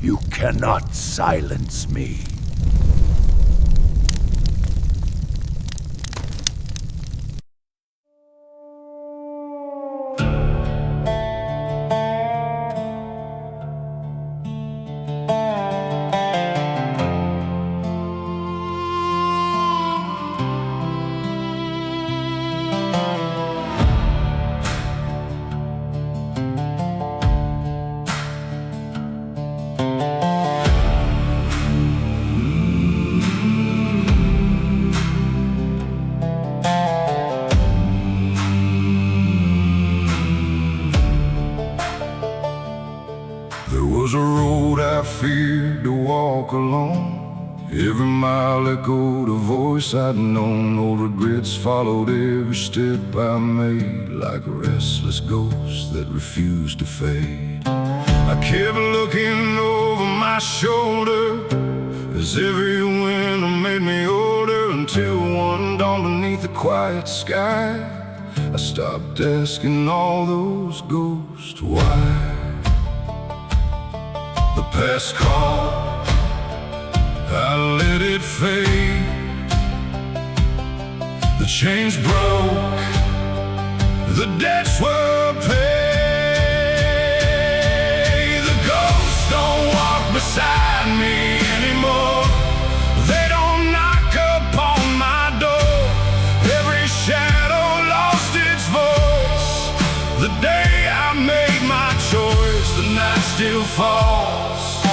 You cannot silence me. There was a road I feared to walk alone. Every mile echoed a voice I'd known. Old regrets followed every step I made, like a restless ghost that refused to fade. I kept looking over my shoulder as every winter made me older, until one dawn beneath the quiet sky I stopped asking all those ghosts why. The past called, I let it fade. The chains broke, the debts were paid. The ghosts don't walk beside me anymore. They don't knock upon my door. Every shadow lost its voice. The day I made my choice, the night still falls,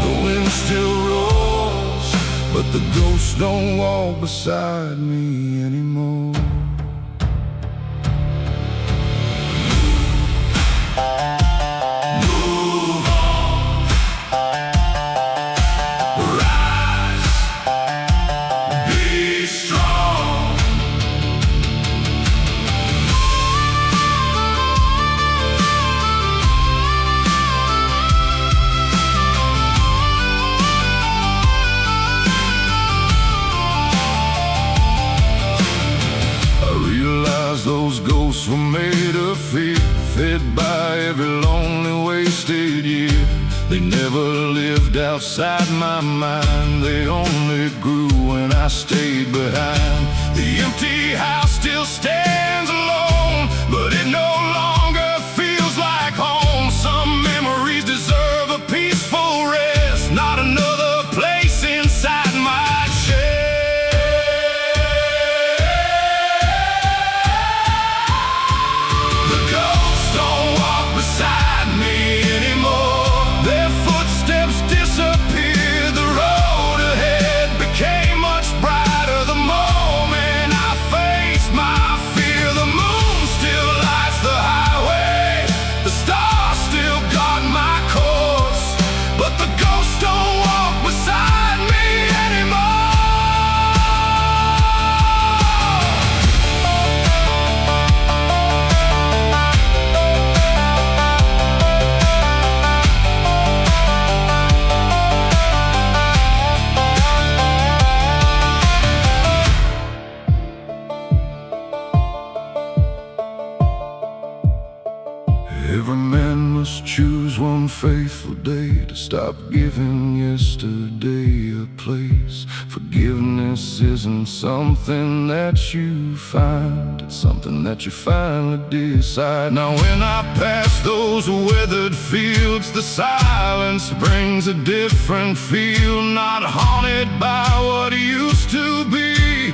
the wind still roars, but the ghosts don't walk beside me anymore. Move on, rise, be strong. Those ghosts were made of fear, fed by every lonely wasted year. They never lived outside my mind, they only grew when I stayed behind. The empty house still stands alone, but it no longer feels like home. Some memories deserve a peaceful rest, not another place inside my chest. Every man must choose one faithful day to stop giving yesterday a place. Forgiveness isn't something that you find, it's something that you finally decide. Now when I pass those weathered fields, the silence brings a different feel. Not haunted by what used to be,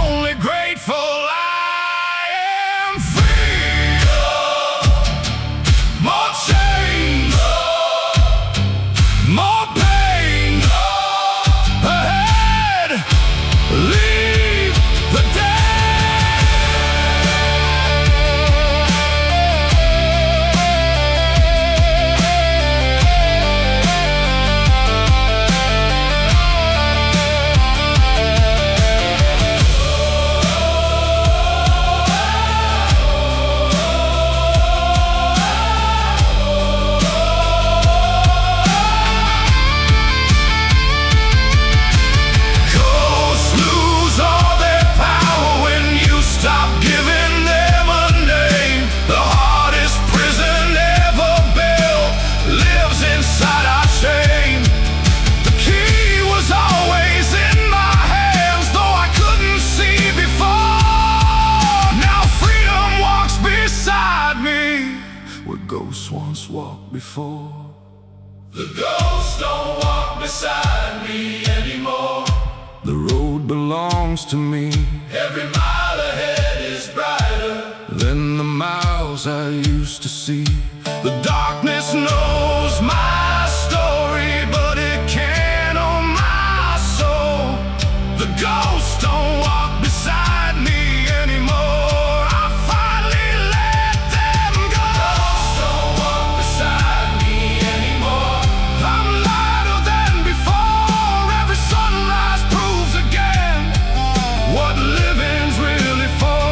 only grateful I am free. More chains, more pain ahead. Leave the before. The ghosts don't walk beside me anymore. The road belongs to me. Every mile ahead is brighter than the miles I used to see. The darkness knows my story, but it can't own my soul. The ghosts don't walk beside me anymore. I finally let them go. The ghosts don't walk beside me anymore. I'm lighter than before. Every sunrise proves again what living's really for.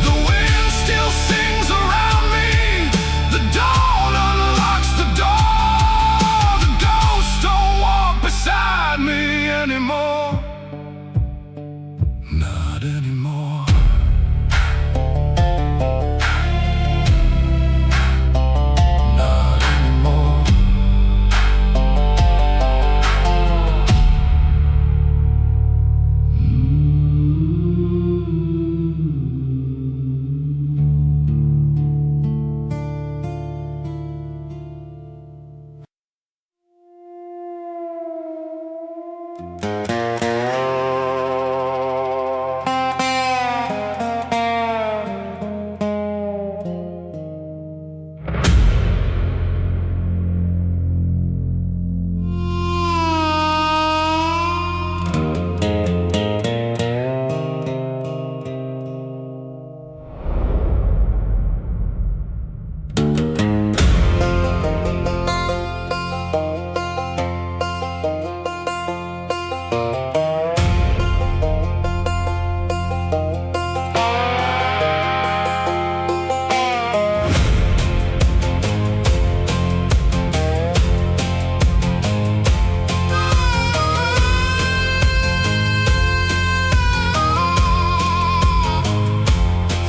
The wind still sings around me. The dawn unlocks the door. The ghosts don't walk beside me anymore. Not anymore. Not anymore.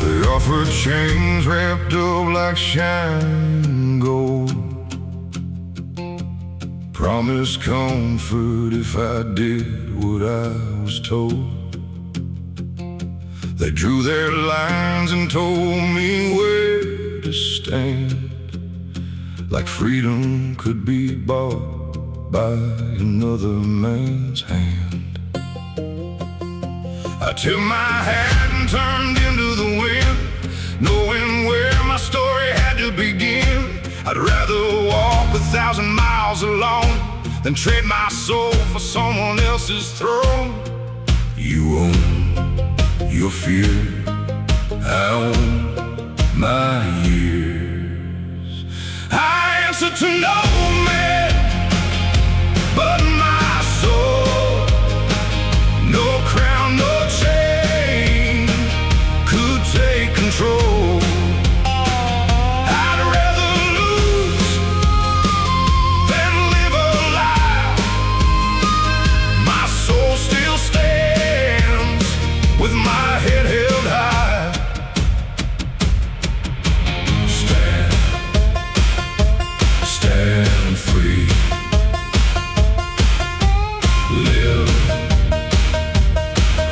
They offered chains wrapped up like shining gold. Promised comfort if I did what I was told. They drew their lines and told me where to stand, like freedom could be bought by another man's hand. I took my hat and turned into the wind, knowing where my story had to begin. I'd rather walk 1,000 miles alone than trade my soul for someone else's throne. You own your fear, I own my years. I answer to no man but my soul. No crown, no chain could take control. I'd rather lose than live a lie. My soul still stands with my head held high. Stand free. Live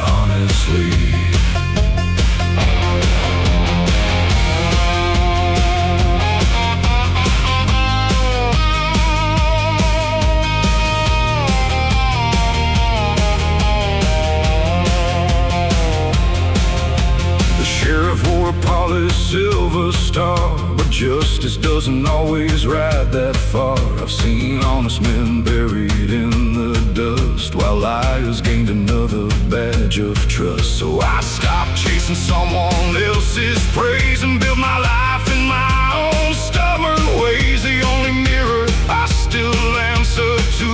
honestly. The sheriff wore a polished silver star, but justice doesn't always ride that far. I've seen honest men buried in the dust, while liars gained another badge of trust. So I stopped chasing someone else's praise and built my life in my own stubborn ways. The only mirror I still answer to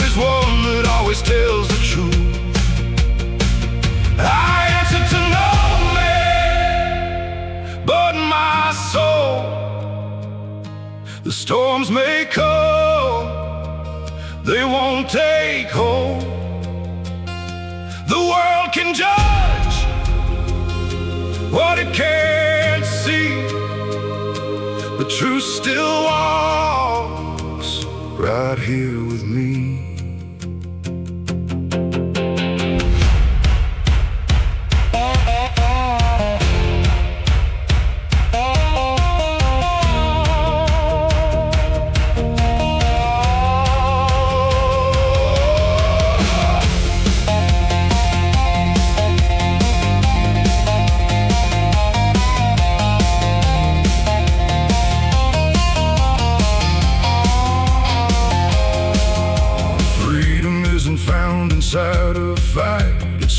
is one that always tells the truth. I answer to no man but my soul. The storms may come, they won't take hold. The world can judge what it can't see. The truth still walks right here with me.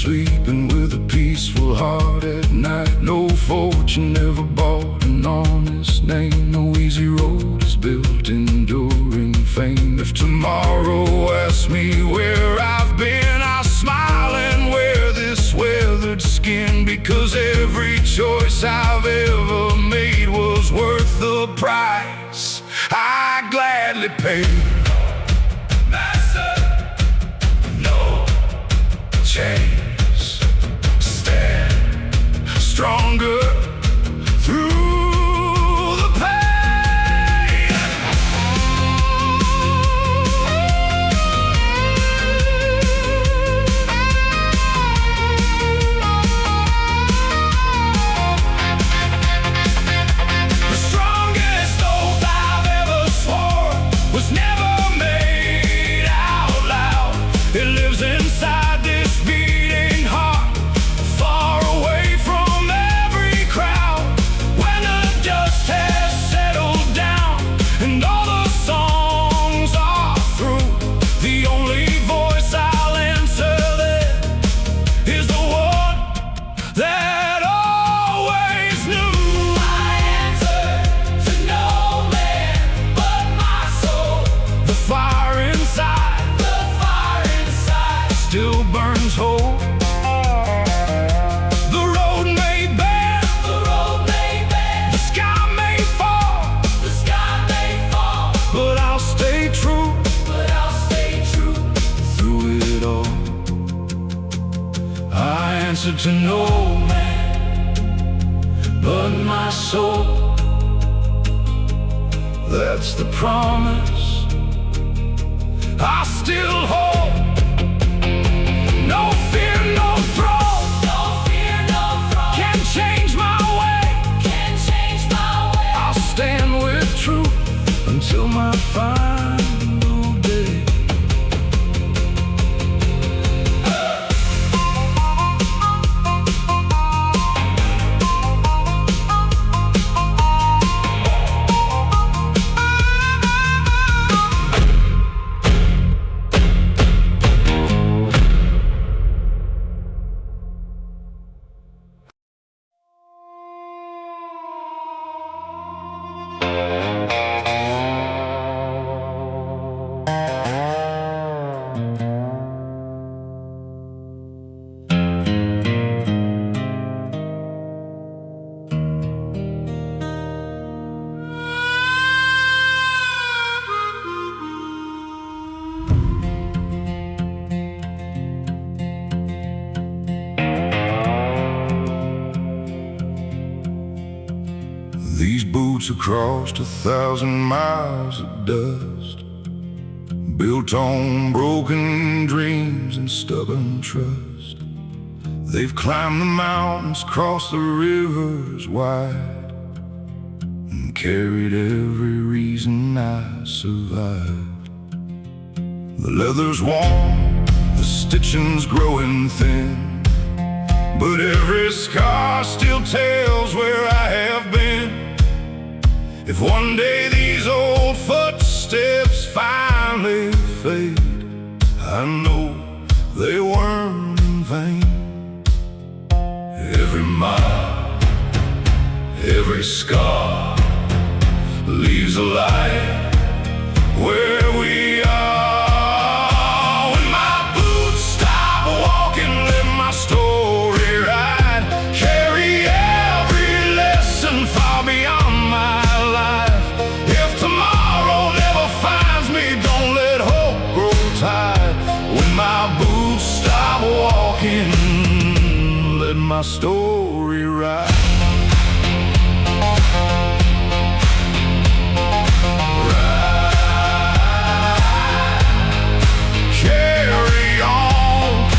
sleeping with a peaceful heart at night. No fortune ever bought an honest name. No easy road is built enduring fame. If tomorrow asks me where I've been, I'll smile and wear this weathered skin, because every choice I've ever made was worth the price I gladly paid. Master, no chains, stand stronger through the pain. The strongest oath I've ever sworn was never made out loud. It lives inside this beating heart, far away from every crowd. When the dust has settled down and all the songs are through, the only voice I'll answer then is the one that always knew. I answer to no man but my soul. The fire inside still burns whole. The road may bend, the sky may fall, but I'll stay true, through it all. I answer to no man but my soul. That's the promise I still hold. No fear, no throne, can change my way. I'll stand with truth until my final day. These boots have crossed 1,000 miles of dust, built on broken dreams and stubborn trust. They've climbed the mountains, crossed the rivers wide, and carried every reason I survived. The leather's worn, the stitching's growing thin, but every scar still tells where I have been. If one day these old footsteps finally fade, I know they weren't in vain. Every mile, every scar leaves a light where we are. When my boots stop walking, let my story ride. Carry every lesson far beyond my life. If tomorrow never finds me, don't let hope grow tired. When my boots stop walking, let my story ride. Carry on.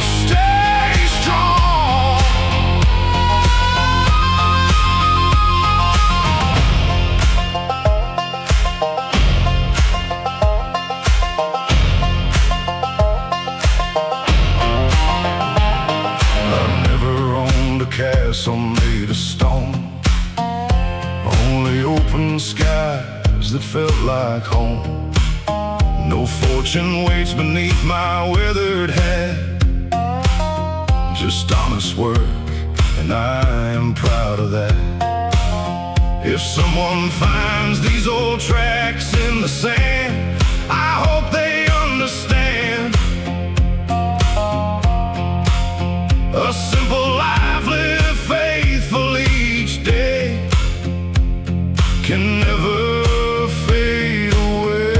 Stay strong. I've never owned a castle made of stone, only open skies skies that felt like home. No fortune waits beneath my weathered hat, just honest work, and I am proud of that. If someone finds these old tracks in the sand, I hope they understand. A simple life lived faithfully each day can never fade away.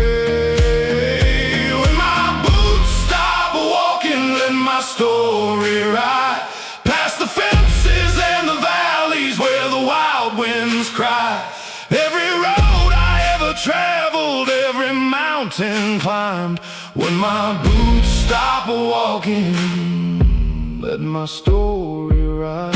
When my boots stop walking, let my story ride past the fences and the valleys where the wild winds cry. Every road I ever traveled, every mountain climbed. When my boots stop walking, let my story ride.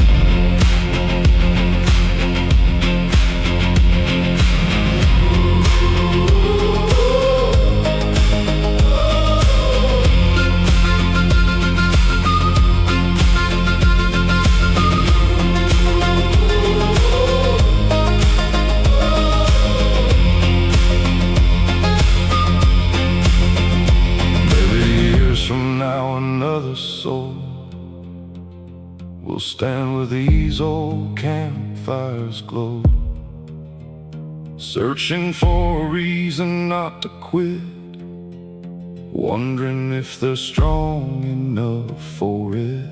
From now another soul will stand where these old campfires glow, searching for a reason not to quit, wondering if they're strong enough for it.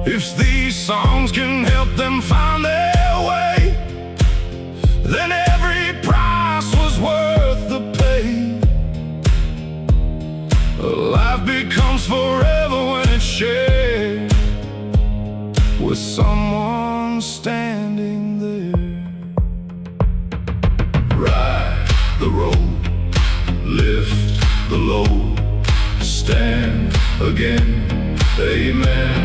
If these songs can help them find their way, then every price was worth the pain. Life becomes forever when it's shared with someone standing there. Ride the road, lift the load, stand again, amen.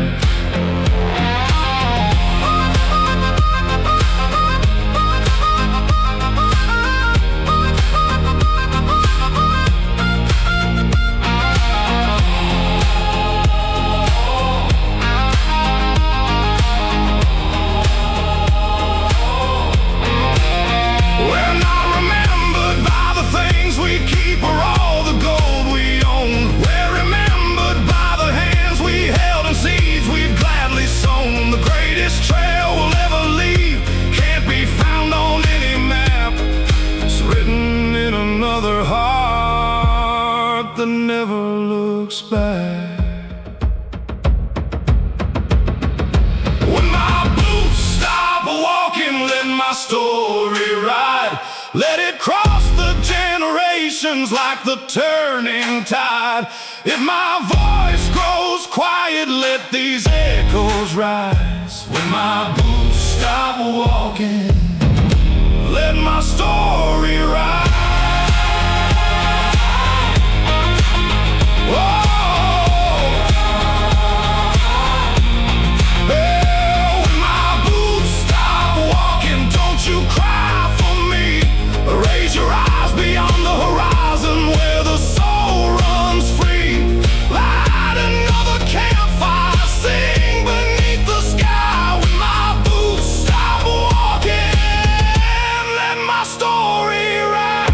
Never looks back. When my boots stop walking, let my story ride. Let it cross the generations like the turning tide. If my voice grows quiet, let these echoes rise. When my boots stop walking, let my story ride. Your eyes beyond the horizon where the soul runs free. Light another campfire, sing beneath the sky. When my boots stop walking, let my story ride.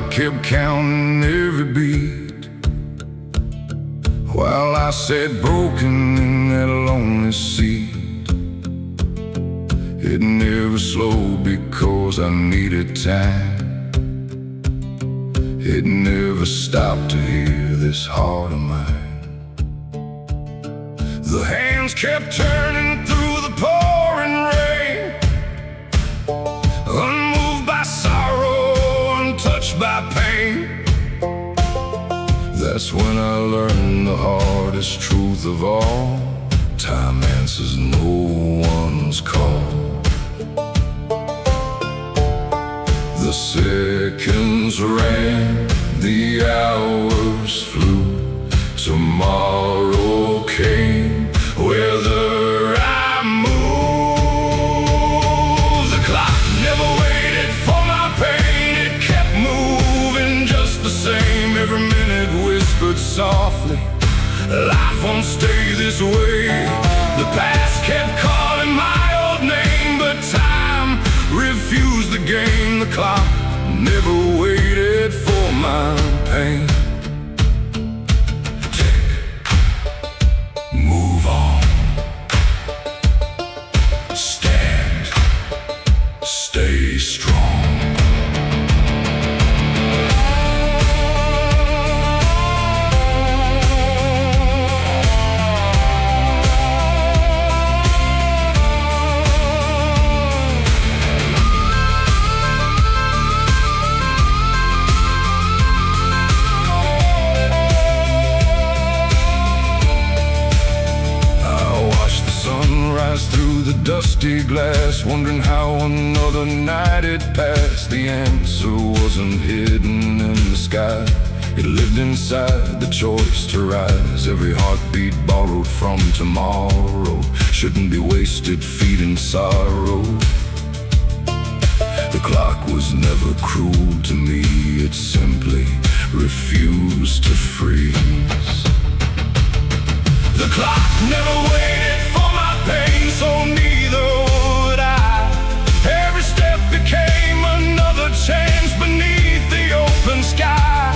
Kept counting every beat while I sat broken in that lonely seat. It never slowed because I needed time. It never stopped to hear this heart of mine. The hands kept turning through the pouring rain, unmoved by sorrow, untouched by pain. That's when I learned the hardest truth of all: time answers no one's call. The seconds ran, the hours flew. Tomorrow came, whether I moved. The clock never waited for my pain. It kept moving just the same. Every minute whispered softly, life won't stay this way. The past kept calling my old name, but time refused the game. The clock never waited for my pain. Tick, move on. Stand, stay strong. Through the dusty glass, wondering how another night had passed. The answer wasn't hidden in the sky. It lived inside the choice to rise. Every heartbeat borrowed from tomorrow shouldn't be wasted feeding sorrow. The clock was never cruel to me. It simply refused to freeze. The clock never waited for my pain, so neither would I. Every step became another chance beneath the open sky.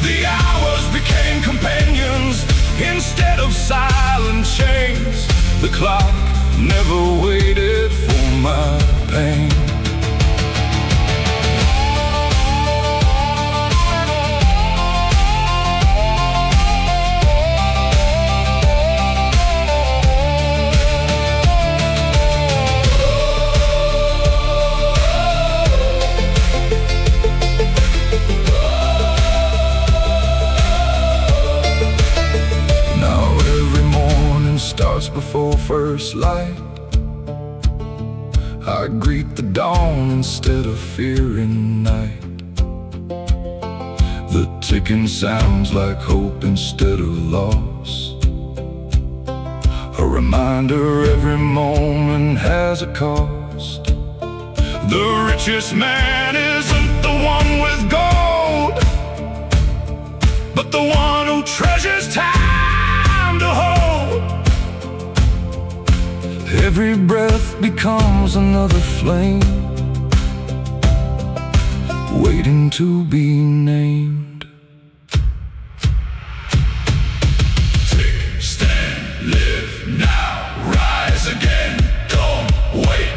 The hours became companions instead of silent chains. The clock never waited for my pain. Starts before first light. I greet the dawn instead of fearing night. The ticking sounds like hope instead of loss. A reminder every moment has a cost. The richest man isn't the one with gold, but the one who treasures time to hold. Every breath becomes another flame, waiting to be named. Tick, stand, live now, rise again, don't wait.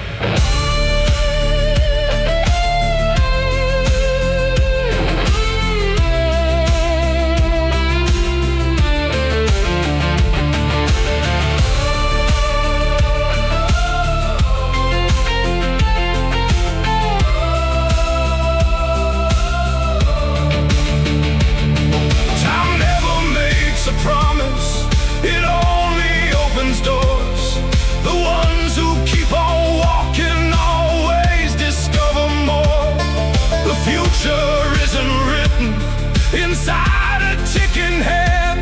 Inside a ticking head,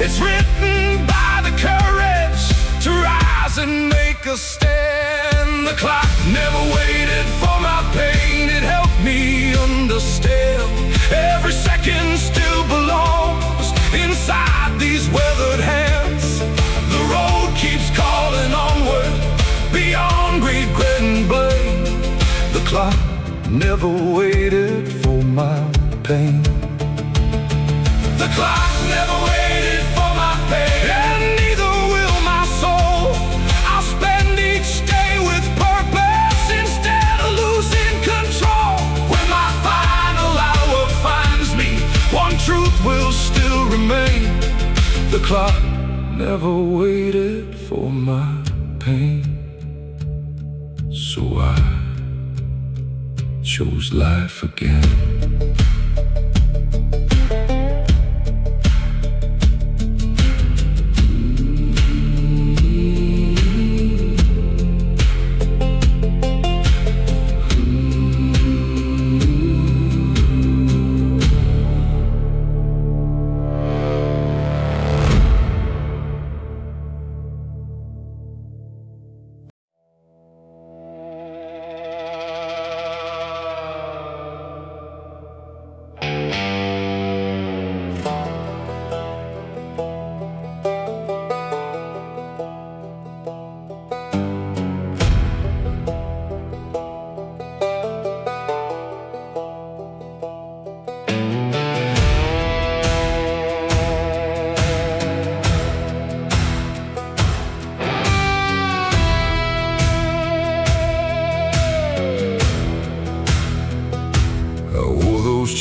it's written by the courage to rise and make a stand. The clock never waited for my pain. It helped me understand every second still belongs inside these weathered hands. The road keeps calling onward beyond regret and blame. The clock never waited for my pain. The clock never waited for my pain, and neither will my soul. I'll spend each day with purpose. never waited for my pain, so I chose life again.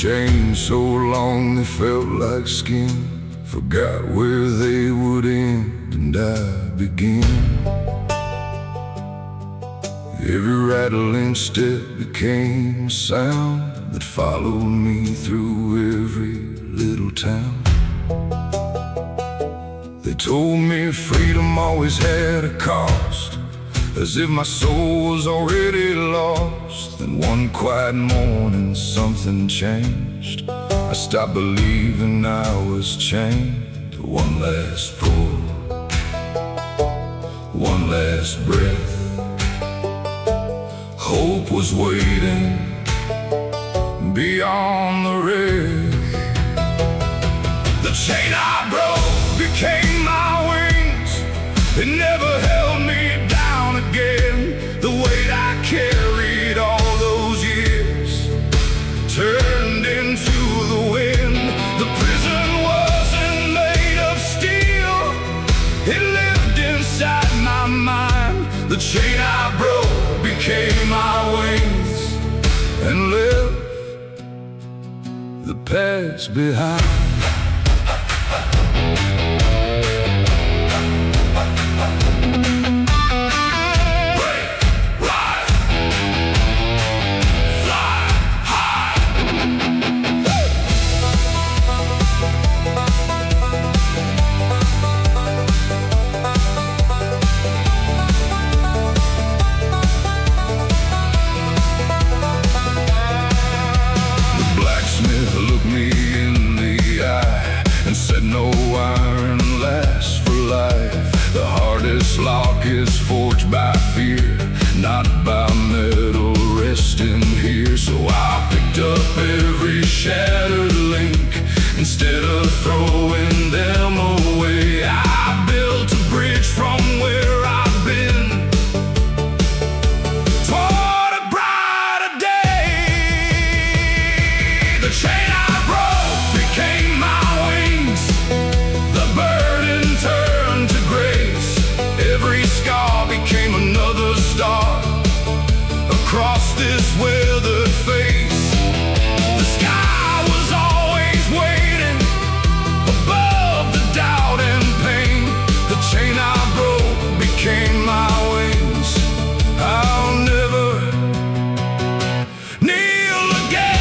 Chains so long they felt like skin, forgot where they would end and I begin. Every rattling step became a sound that followed me through every little town. They told me freedom always had a cost, as if my soul was already lost. Then one quiet morning something changed. I stopped believing I was chained. One last pull, one last breath. Hope was waiting beyond the wreck. The chain I broke became my wings. It never held me down again. The weight I carried all those years turned into the wind. The prison wasn't made of steel, it lived inside my mind. The chain I broke became my wings and left the past behind. No iron lasts for life. The hardest lock is forged by fear, not by metal resting here. So I picked up every shattered link instead of throwing them away. I built a bridge from where I've been toward a brighter day. The chain I broke became my wings. The burden turned to grace. Every scar became another star across this weathered face. The sky was always waiting above the doubt and pain. The chain I broke became my wings. I'll never kneel again.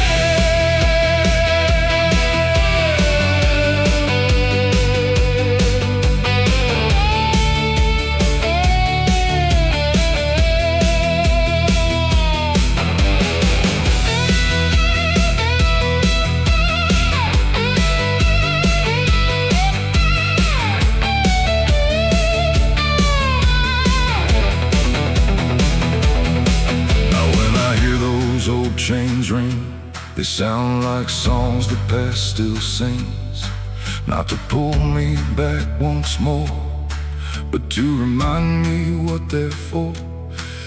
Old chains ring, they sound like songs the past still sings. Not to pull me back once more, but to remind me what they're for.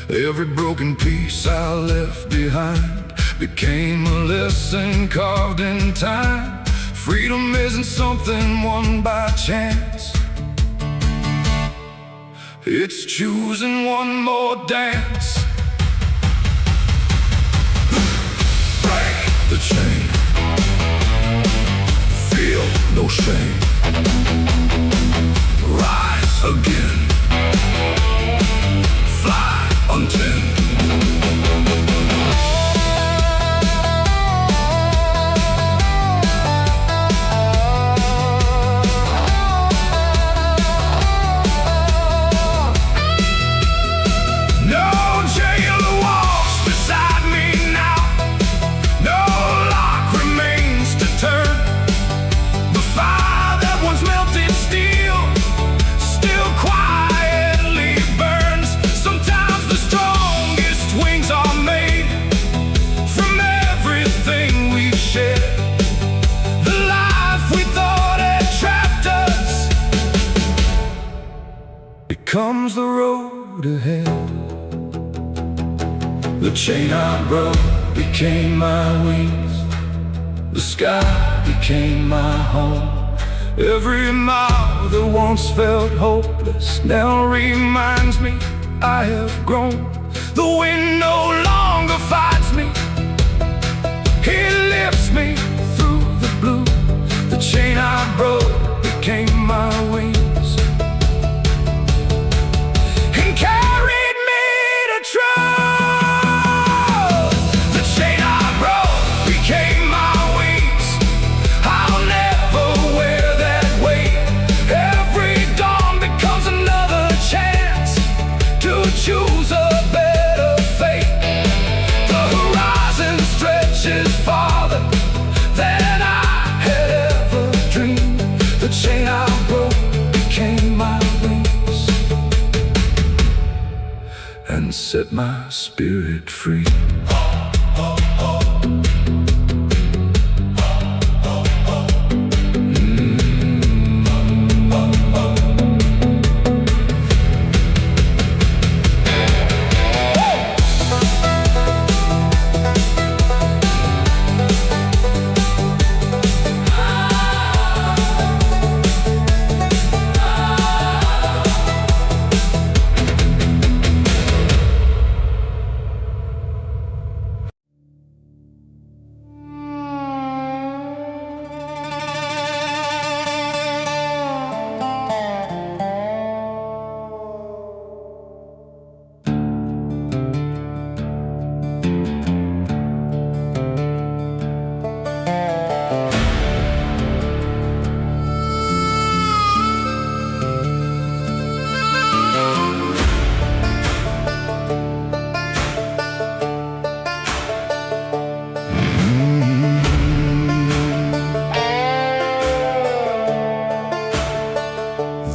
Every broken piece I left behind became a lesson carved in time. Freedom isn't something won by chance, it's choosing one more dance. The chain, feel no shame. Rise. comes the road ahead. The chain I broke became my wings. The sky became my home. Every mile that once felt hopeless now reminds me I have grown. The wind no longer fights me, it lifts me through the blue. The chain I broke became my wings and carried me to trust. The chain I broke became my wings. I'll never wear that weight. Every dawn becomes another chance to choose a better fate. The horizon stretches farther than I had ever dreamed. The chain I broke became my wings and set my spirit free.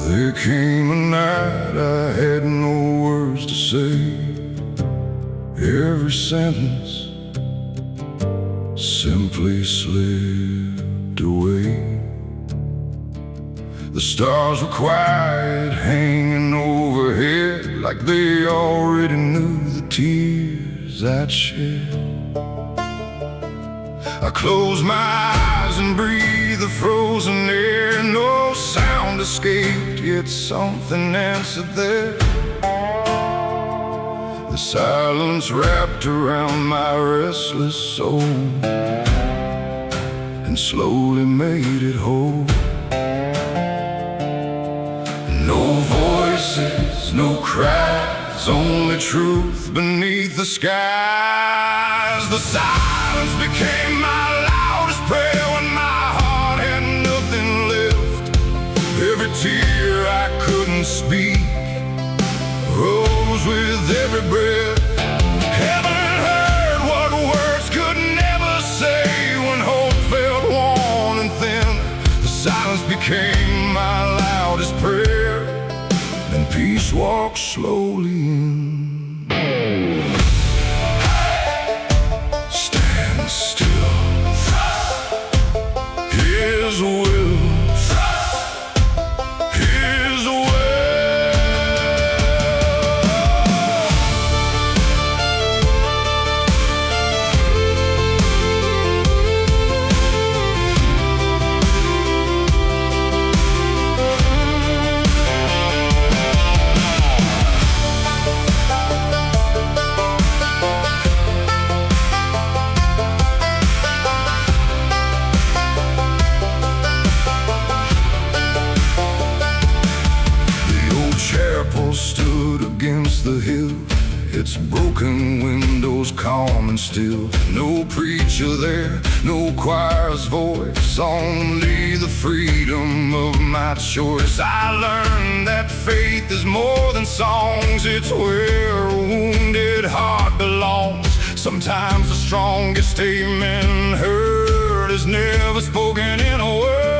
There came a night I had no words to say. Every sentence simply slipped away. The stars were quiet, hanging overhead, like they already knew the tears I'd shed. I closed my eyes and breathed the frozen air. No sound escaped, yet something answered there. The silence wrapped around my restless soul and slowly made it whole. No voices, no cries, only truth beneath the skies. The silence became my loudest prayer when my heart had nothing left. Every tear I couldn't speak rose with every breath. Heaven heard what words could never say. When hope felt worn and thin, the silence became my loudest prayer, and peace walked slowly in. Stand still, His will, His way. Stood against the hill, its broken windows calm and still. No preacher there, no choir's voice, only the freedom of my choice. I learned that faith is more than songs, it's where a wounded heart belongs. Sometimes the strongest amen heard is never spoken in a word.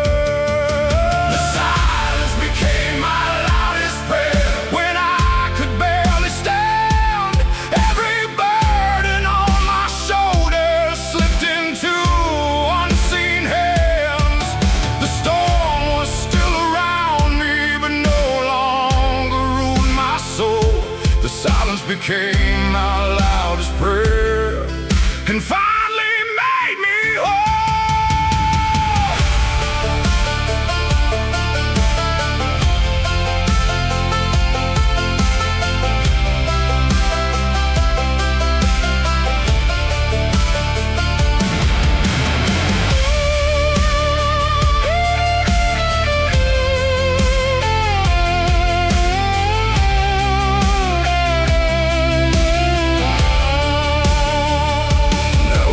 The silence became my loudest prayer and finally made me whole.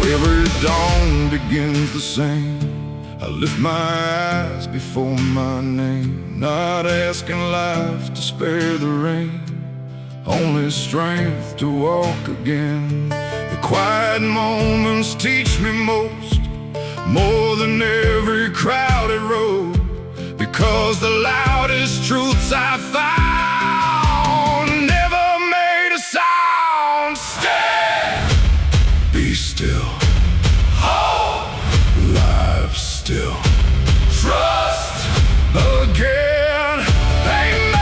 Every dawn begins the same. I lift my eyes before my name, not asking life to spare the rain, only strength to walk again. The quiet moments teach me most, more than every crowded road, because the loudest truths I found never made a sound. Stand, be still, live still, trust again, amen.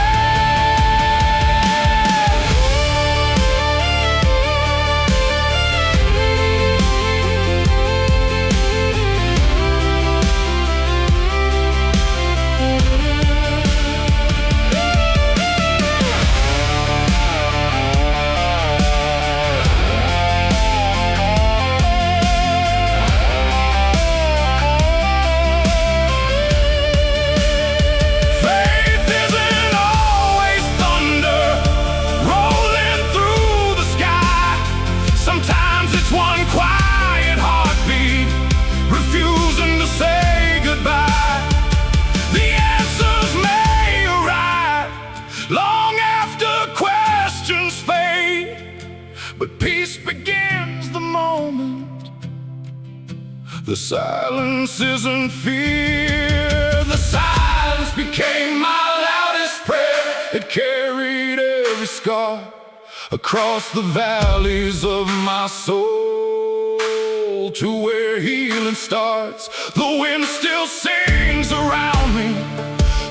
But peace begins the moment the silence isn't fear. The silence became my loudest prayer. It carried every scar across the valleys of my soul to where healing starts. The wind still sings around me,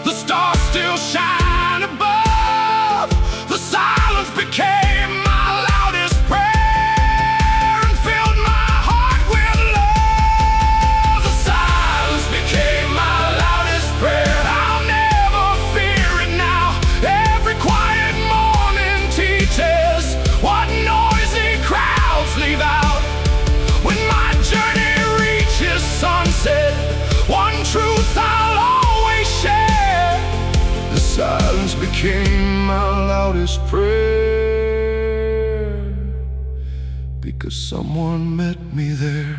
the stars still shine above. The silence became my loudest prayer and filled my heart with love. The silence became my loudest prayer. I'll never fear it now. Every quiet morning teaches what noisy crowds leave out. When my journey reaches sunset, one truth I'll always share. The silence became my loudest prayer, because someone met me there.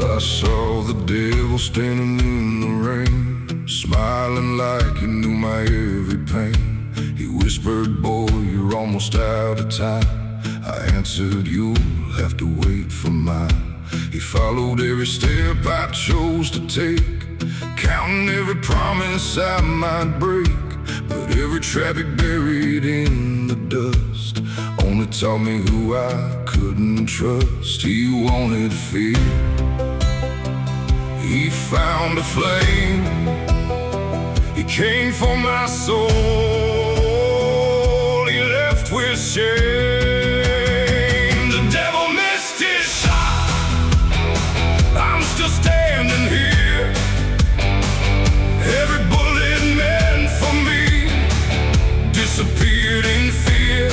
I saw the devil standing in the rain, smiling like he knew my every pain. He whispered, "Boy, you're almost out of time." I answered, "You'll have to wait for mine." He followed every step I chose to take, counting every promise I might break. But every trap he buried in the dust only taught me who I couldn't trust. He wanted fear. He found a flame He came for my soul, he left with shame. The devil missed his shot, I'm still standing here. Every bullet meant for me disappeared in fear.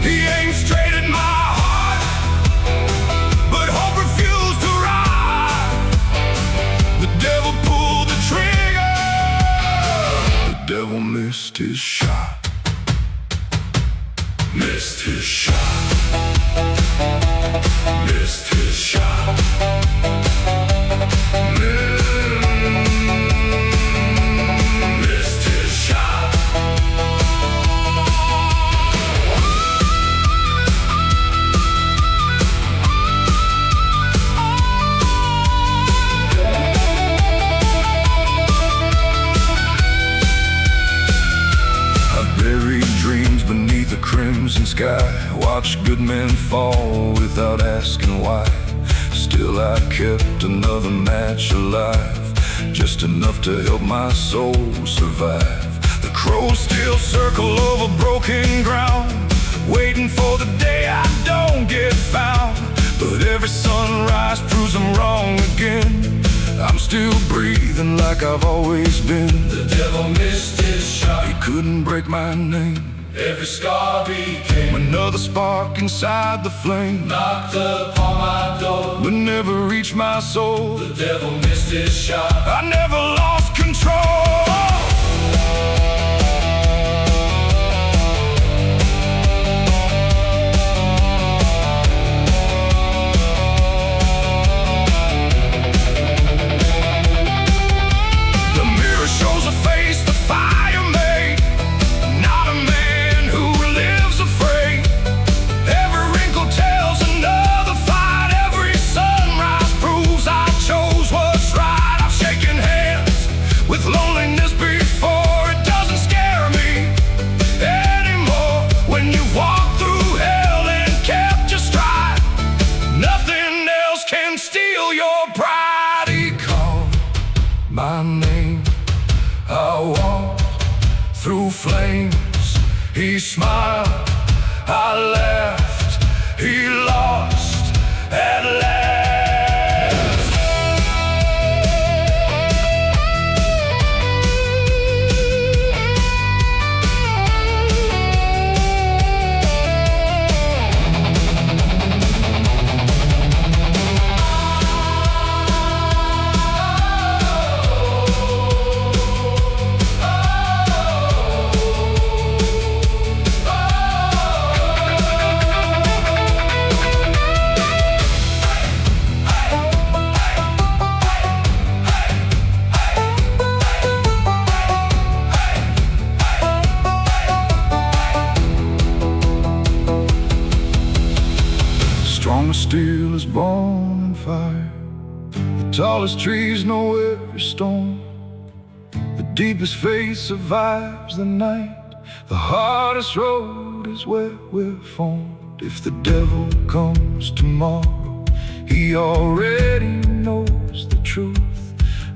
He aimed straight at my heart, but hope refused to ride. The devil pulled the trigger, the devil missed his shot. Missed his shot. Missed his shot. Missed his shot. I've buried dreams beneath the crimson sky, watched good men fall without asking why. Still I kept another match alive, just enough to help my soul survive. The crows still circle over broken ground, waiting for the day I don't get found. But every sunrise proves I'm wrong again. I'm still breathing like I've always been. The devil missed his shot, he couldn't break my name. Every scar became another spark inside the flame. Knocked upon my door, but never reached my soul. The devil missed his shot, I never lost control. The mirror shows a face the fire made, not a man who lives afraid. Every wrinkle tells another fight. Every sunrise proves I chose what's right. I've shaken hands with loneliness before. It doesn't scare me anymore. When you've walked through hell and kept your stride, nothing else can steal your pride. He called my name, I walked through flames. He smiled, I laughed, he lost at last. Strong as steel is born in fire. The tallest trees know every storm. The deepest faith survives the night. The hardest road is where we're formed. If the devil comes tomorrow, he already knows the truth.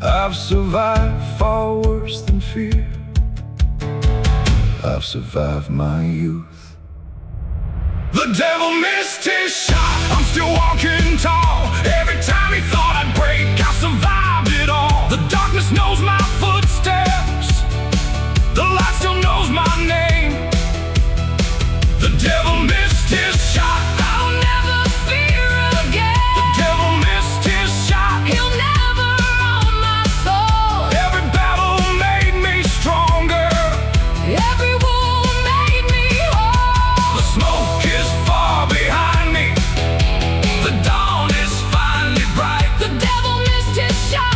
I've survived far worse than fear. I've survived my youth. The devil missed his shot, I'm still walking tall. Every time he thought I'd break, I survived it all. The darkness knows my footsteps, the light still knows my name. The devil missed his shot, I'll never fear again. The devil missed his shot, he'll never own my soul. Every battle made me stronger, every wound made me whole. The smoke is far behind me, the dawn is finally bright. The devil missed his shot.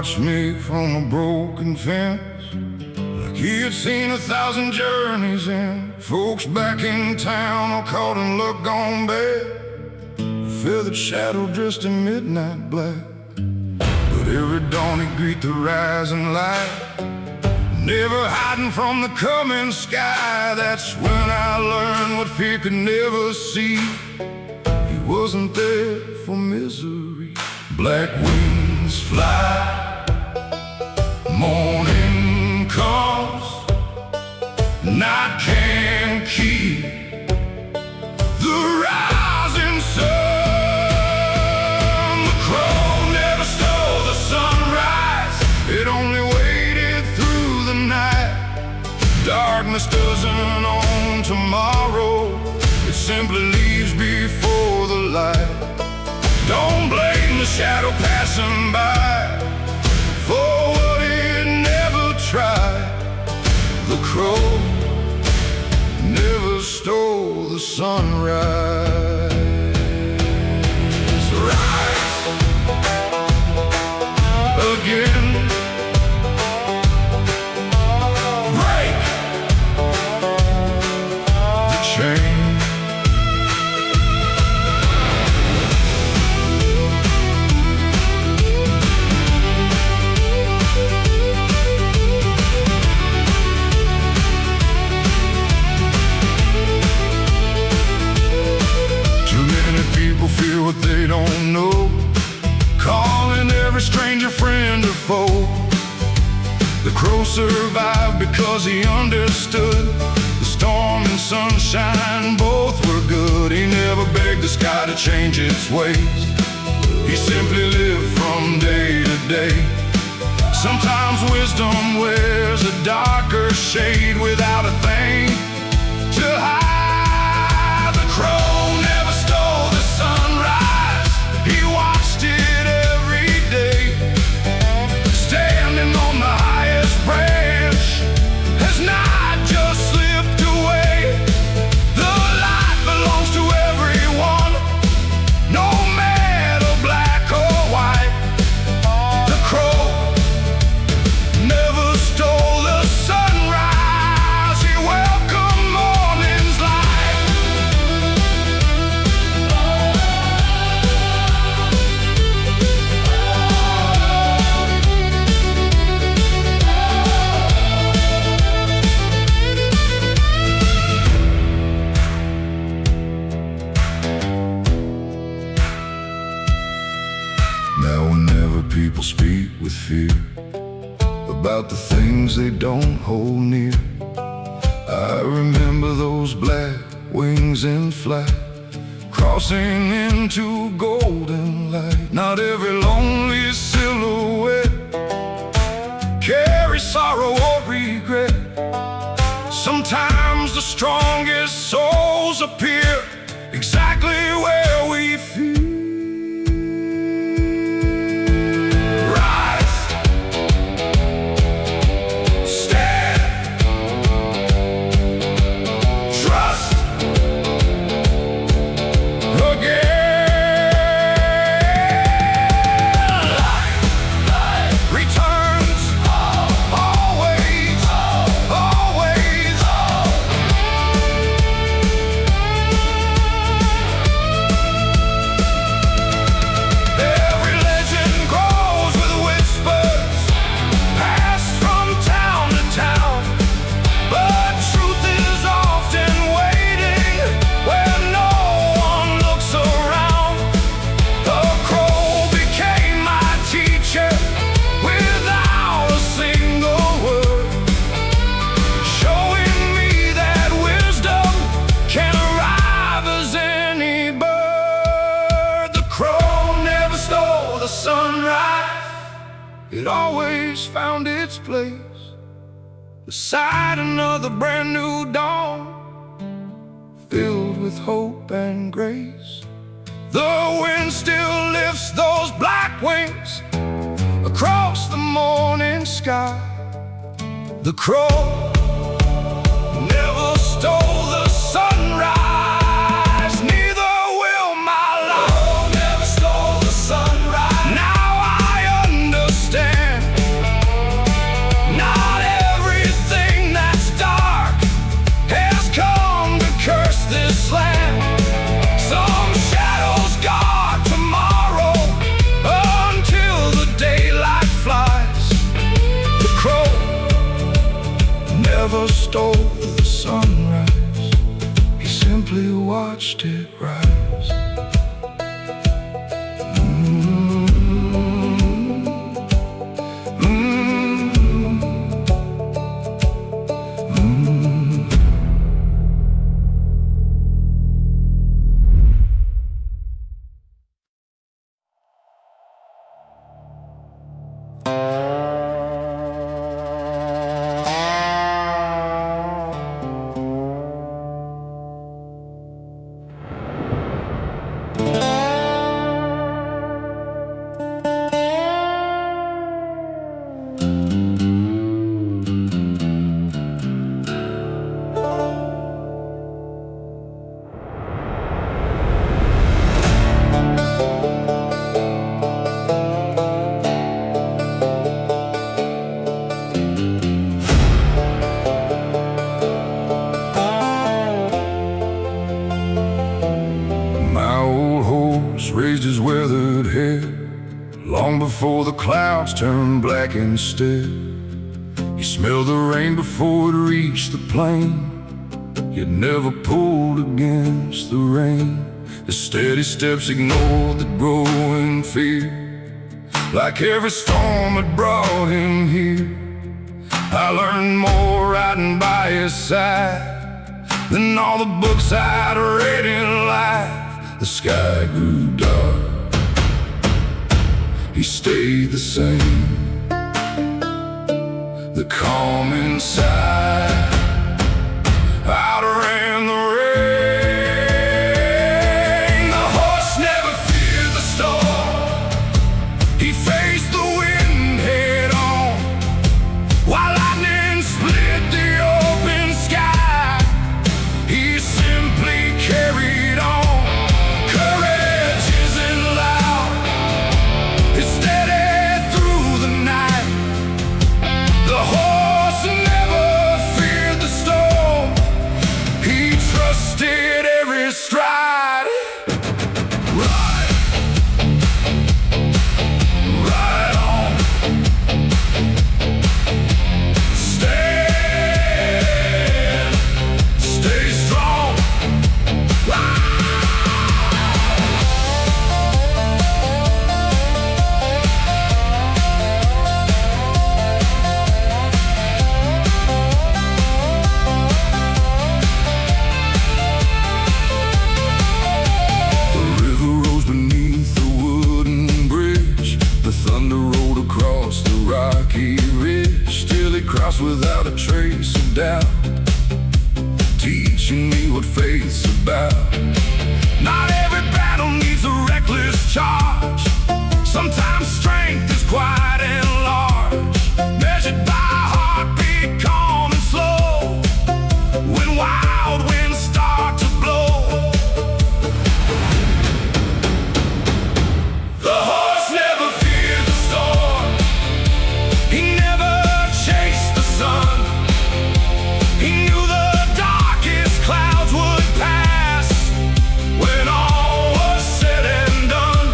watched me from a broken fence, like he had seen 1,000 journeys in. Folks back in town all caught in luck gone bad, a feathered shadow dressed in midnight black. But every dawn he'd greet the rising light, never hiding from the coming sky. That's when I learned what fear could never see. He wasn't there for misery. Black wings fly, morning comes, night can't keep the rising sun. The crow never stole the sunrise, it only waited through the night. Darkness doesn't own tomorrow, it simply leaves before the light. Don't blame the shadow passing by for what it never tried. The crow never stole the sunrise. Rise again, break the chain. Fear what they don't know, calling every stranger friend or foe. The crow survived because he understood the storm and sunshine both were good. He never begged the sky to change its ways, he simply lived from day to day. Sometimes wisdom wears a darker shade without a thing to hide. The crow never stole the sunrise, he watched it every day. Standing on the highest branch has not just slipped away. The light belongs to everyone, no matter black or white. The crow never stole the sunrise, he welcomed morning's light. Now whenever people speak with fear about the things they don't hold near, I remember those black wings in flight, crossing into golden light. Not every lonely silhouette carries sorrow or regret. Sometimes the strongest souls appear exactly where we feel. Rise, stand, trust again. Light returns, always, always. Every legend grows with whispers passed from town to town, but truth is often waiting where no one looks around. The crow became my teacher without a single word, showing me that wisdom can arrive as any bird. The crow never stole the sunrise, it always found its place beside another brand new dawn, filled with hope and grace. The wind still lifts those black wings across the morning sky. The crow never stole the sunrise, neither will my life. The crow never stole the sunrise. Now I understand simply watched it rise. Raised his weathered head long before the clouds turned black instead. He smelled the rain before it reached the plain, yet never pulled against the rain. His steady steps ignored the growing fear, like every storm had brought him here. I learned more riding by his side than all the books I'd read in life. The sky grew dark, he stayed the same. The calm inside outran the rain. The horse never feared the storm, he faced the wind head on, while lightning split the open sky. He simply carried on. Without a trace of doubt, teaching me what faith's about. Not every battle needs a reckless charge. Sometimes strength is quiet and large, measured by a heartbeat, calm and slow, when wild winds start to blow. The horse never feared the storm, he never chased the sun. He knew the darkest clouds would pass when all was said and done.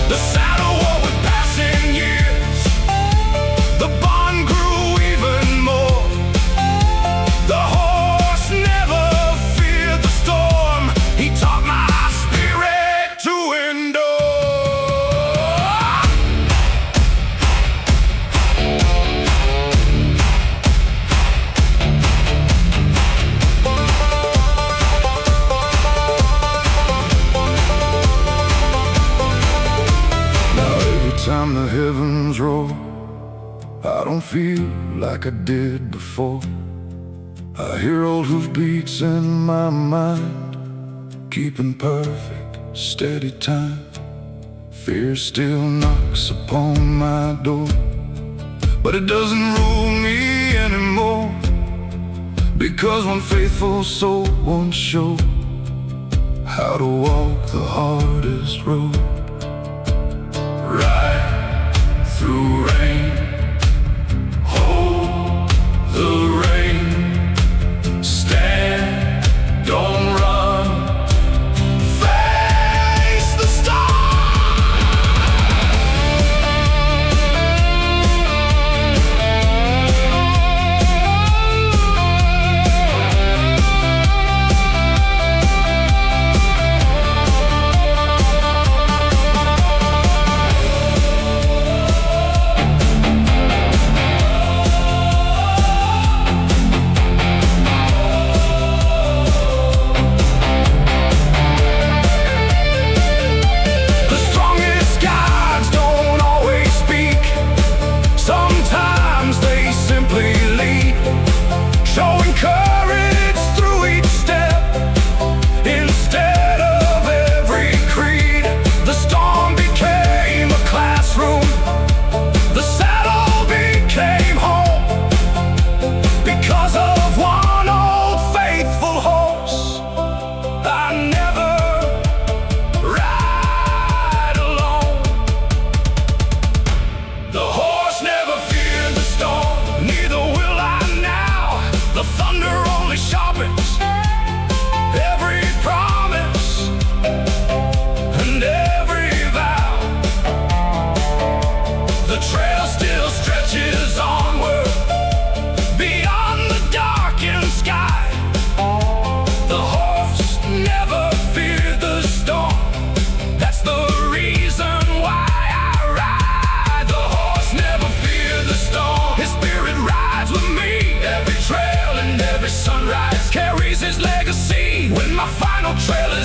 The saddle wore with passing years, the bond grew even more. The horse never feared the storm, he taught my spirit to endure. Time the heavens roar, I don't feel like I did before. I hear old hoofbeats in my mind, keeping perfect, steady time. Fear still knocks upon my door, but it doesn't rule me anymore, because one faithful soul once showed how to walk the hardest road. Ride through rain, hold the rain, stand, don't run, face the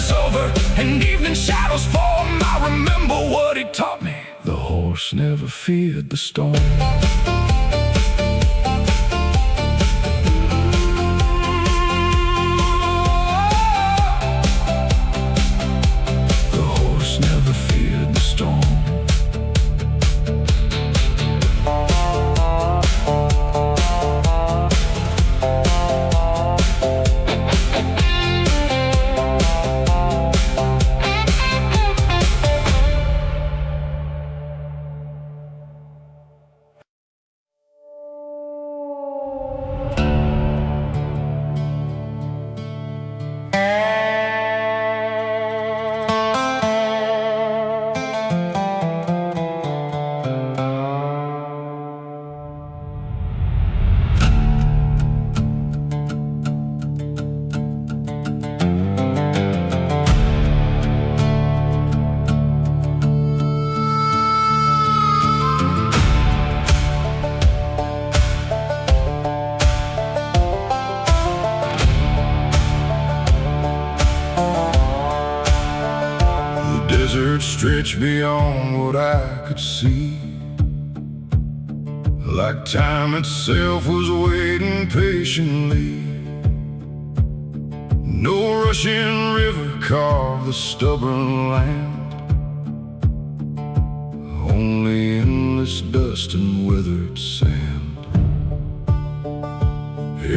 is over and evening shadows form, I remember what he taught me. The horse never feared the storm. Stretched beyond what I could see, like time itself was waiting patiently. No rushing river carved the stubborn land, only endless dust and weathered sand.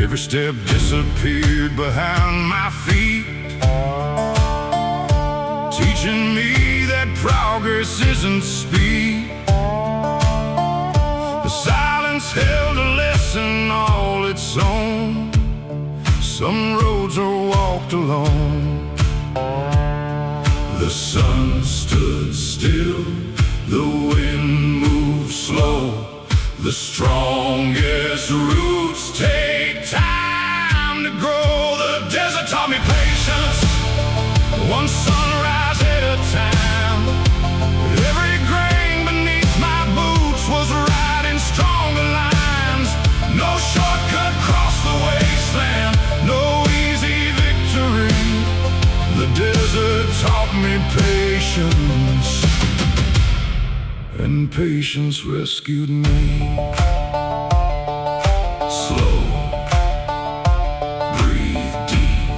Every step disappeared behind my feet, teaching me that progress isn't speed. The silence held a lesson all its own. Some roads are walked alone. The sun stood still, the wind moved slow. The strongest roots take time to grow. The desert taught me patience, one sunrise at a time. Every grain beneath my boots was right in stronger lines. No shortcut across the wasteland, no easy victory. The desert taught me patience, and patience rescued me. Slow, breathe deep,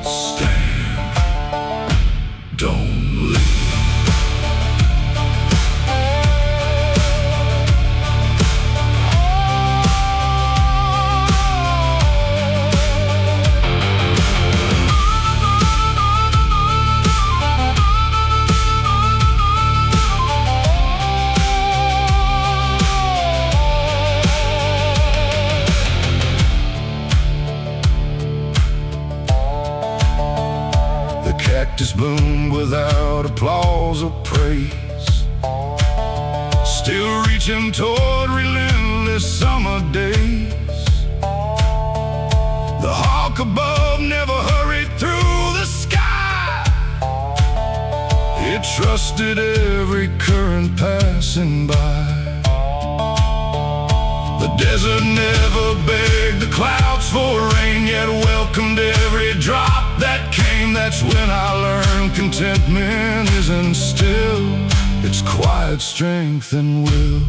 stand, don't leave. Cactus bloomed without applause or praise, still reaching toward relentless summer days. The hawk above never hurried through the sky. It trusted every current passing by. The desert never begged the clouds for rain, yet welcomed every drop that came. That's when I learned contentment isn't still, it's quiet strength and will.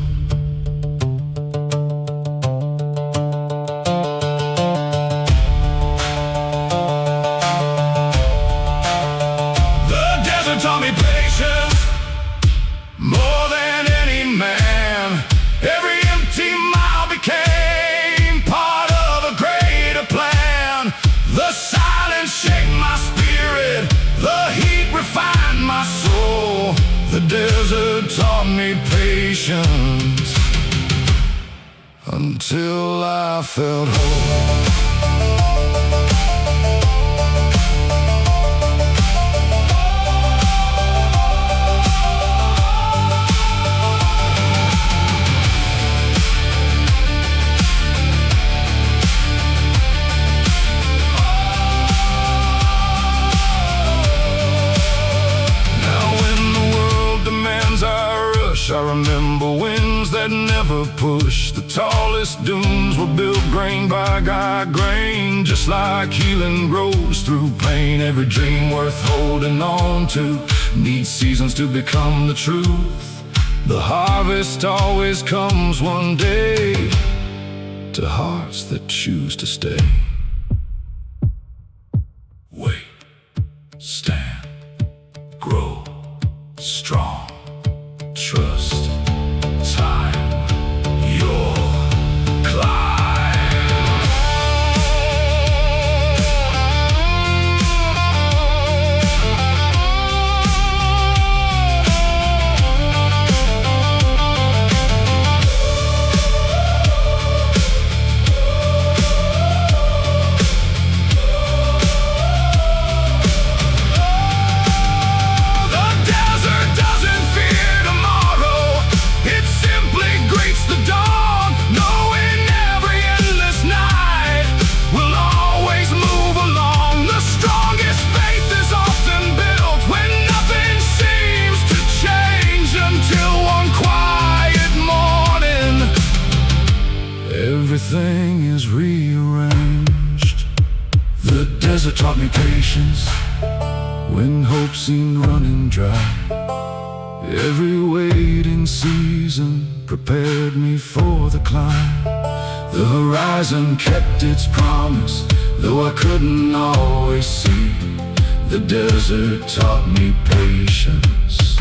The desert taught me patience more than any man. Every empty mile became part of a greater plan. The silence shaped my spirit, the heat refined my soul. The desert taught me patience until I felt whole. I remember winds that never pushed the tallest dunes were built grain by grain. Just like healing grows through pain, every dream worth holding on to needs seasons to become the truth. The harvest always comes one day to hearts that choose to stay. Wait, stand, grow strong, trust time, your climb. Everything is rearranged. The desert taught me patience when hope seemed running dry. Every waiting season prepared me for the climb. The horizon kept its promise, though I couldn't always see. The desert taught me patience,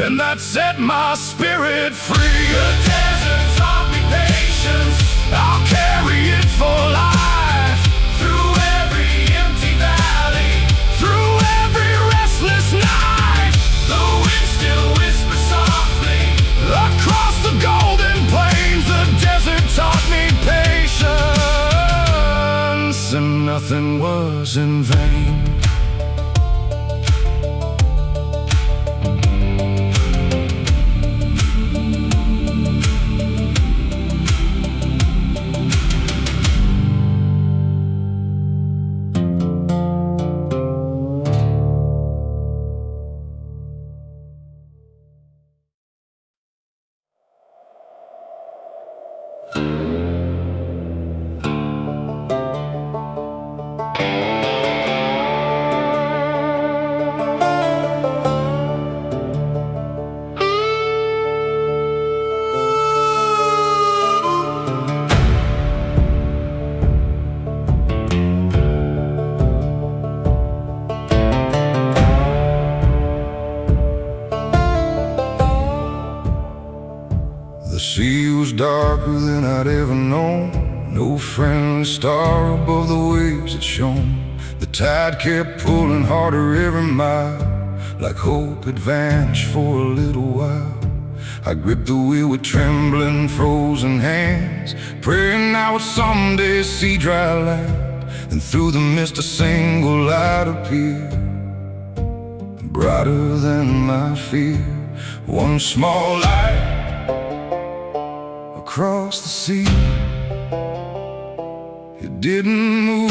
and that set my spirit free. The desert taught me patience, I'll carry it for life. Through every empty valley, through every restless night, the wind still whispers softly across the golden plains. The desert taught me patience, and nothing was in vain. The sea was darker than I'd ever known. No friendly star above the waves had shone. The tide kept pulling harder every mile, like hope had vanished for a little while. I gripped the wheel with trembling, frozen hands, praying I would someday see dry land. And through the mist a single light appeared, brighter than my fear. One small light across the sea. It didn't move,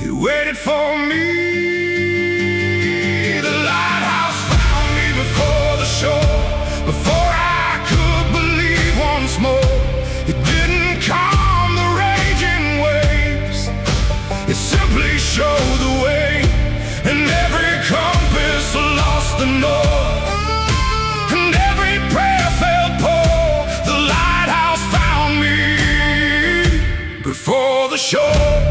it waited for me. The lighthouse found me before the shore, before I could believe once more. It didn't calm the raging waves, it simply showed the way. And every compass lost the north, and every prayer fell poor. The lighthouse found me before the shore.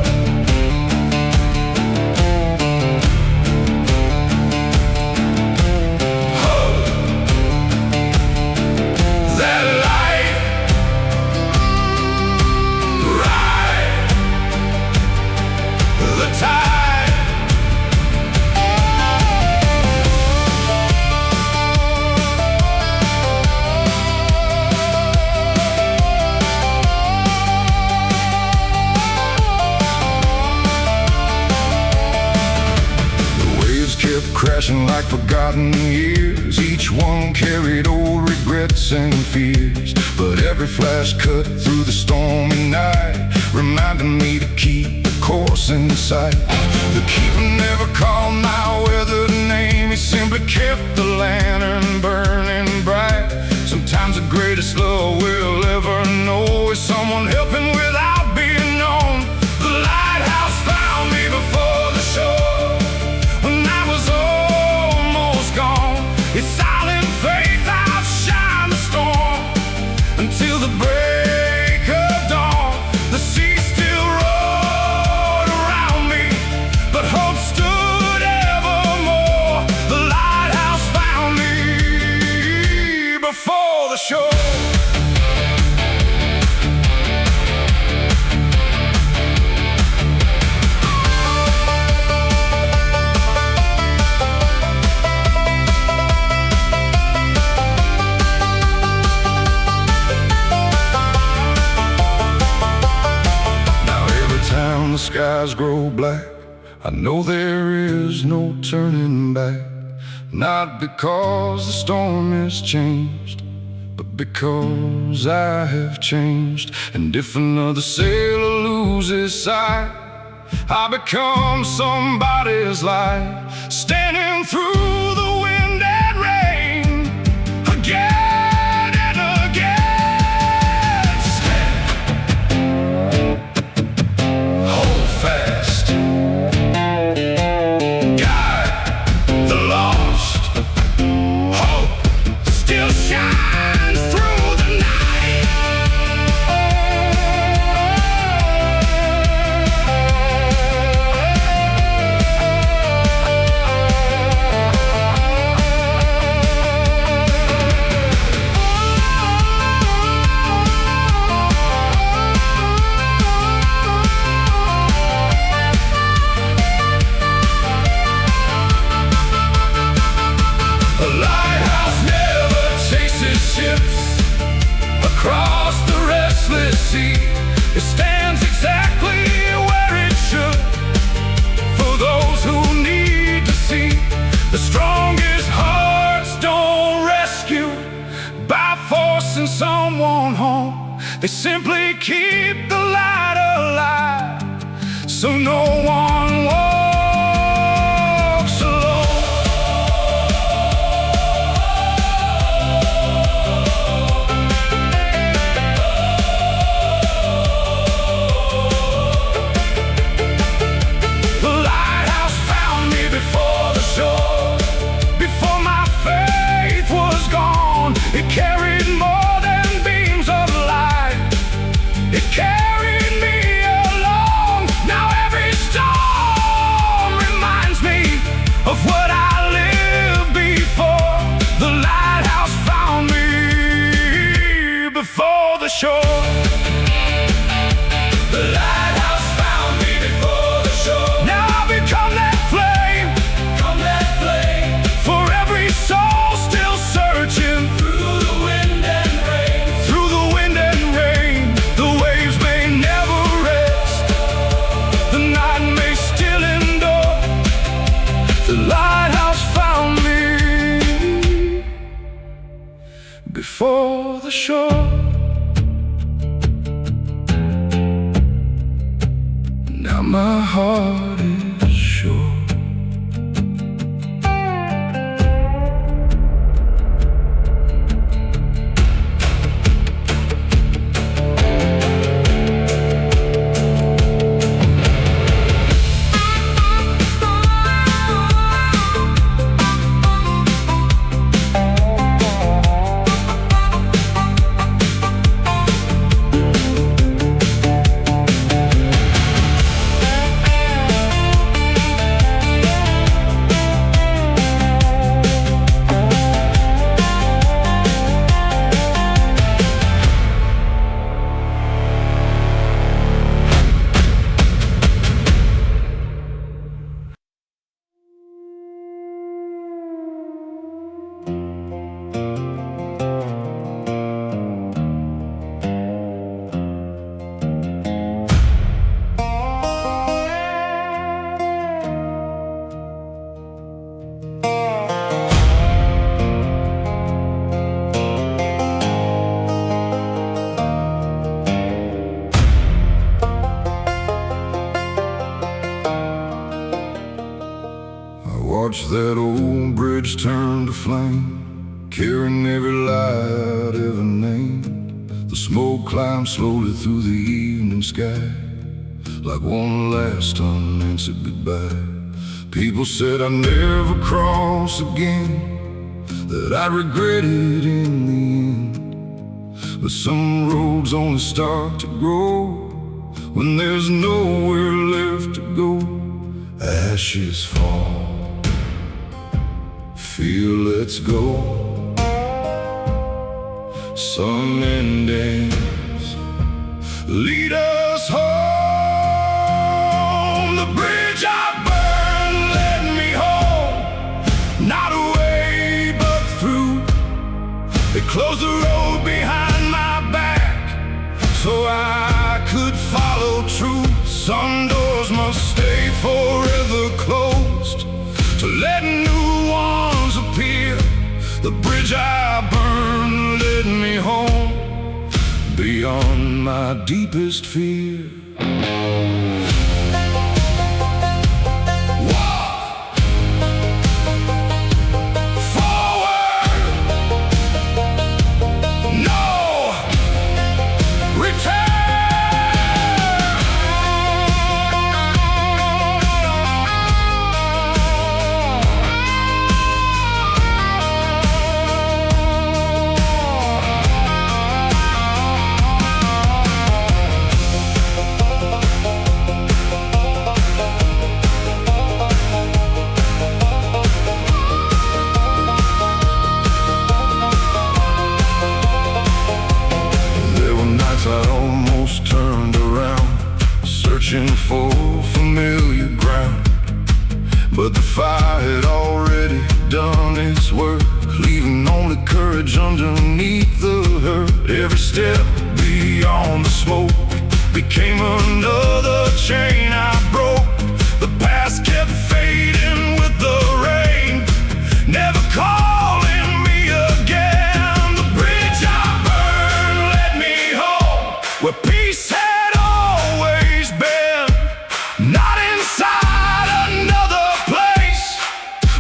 Crashing like forgotten years, each one carried old regrets and fears. But every flash cut through the stormy night reminded me to keep the course in sight. The keeper never called my weathered name, he simply kept the lantern burning bright. Some Sometimes the greatest love we'll ever know is someone helping without being known. The lighthouse found me before the shore, when I was almost gone. Its silent faith outshined the storm, until the break of dawn. The sea still roared around me, but hope stood evermore. The lighthouse found me before the shore. The skies grow black, I know there is no turning back. Not because the storm has changed, but because I have changed. And if another sailor loses sight, I become somebody's light, standing through the wind and rain again and again. Stand, hold fast, guide the lost. Hope still shines through the night. A lighthouse never chases ships across the restless sea. It stands exactly where it should, for those who need to see. The strongest hearts don't rescue by forcing someone home. They simply keep the light alive, so no one walks alone. The lighthouse found me before the shore, before my faith was gone. It carried more than beams of light, it carried me along. Now every storm reminds me of what I lived before. The lighthouse found me before the shore. The lighthouse found me before the shore. Now I've become that flame, for every soul still searching through the wind and rain. Through the wind and rain, the waves may never rest, the night may still endure. The lighthouse found me before the shore. Now my heart is sure. Watch that old bridge turn to flame, carrying every light ever named. The smoke climbed slowly through the evening sky, like one last unanswered goodbye. People said I'd never cross again, that I'd regret it in the end. But some roads only start to grow when there's nowhere left to go. Ashes fall, feel let's go. Sun and dance, lead us home. The bridge I burned led me home, not away but through. They closed the road behind my back so I could follow truth. Some doors must stay forever closed to let new ones appear. The bridge I burned led me home, beyond my deepest fear. I almost turned around, searching for familiar ground. But the fire had already done its work, leaving only courage underneath the hurt. Every step beyond the smoke became another chain I broke. The past kept fading with the rain, never calling me again. The bridge I burned led me home, where peace had always been. Not inside another place,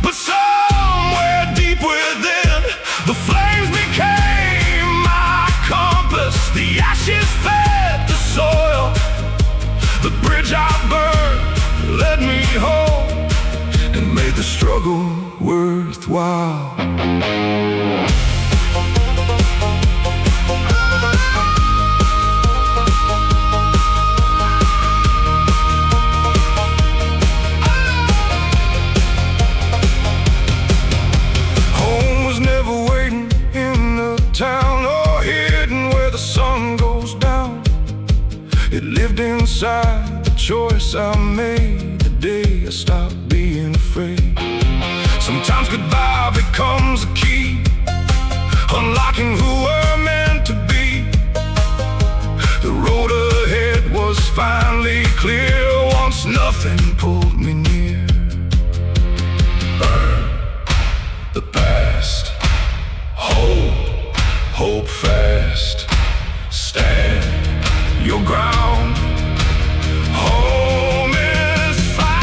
but somewhere deep within. The flames became my compass, the ashes fed the soil. The bridge I burned led me home and made the struggle worthwhile. Town or hidden where the sun goes down. It lived inside the choice I made the day I stopped being afraid. Sometimes goodbye becomes a key, unlocking who we're meant to be. The road ahead was finally clear once nothing pulled me near. Burn the past, hope fast, stand your ground. Home is found.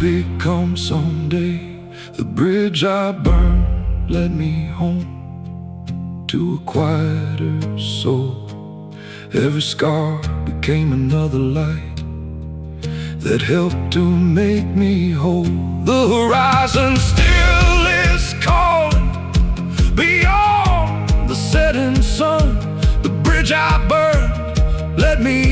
Become someday. The bridge I burned led me home to a quieter soul. Every scar became another light that helped to make me whole. The horizon still is calling beyond the setting sun. The bridge I burned led me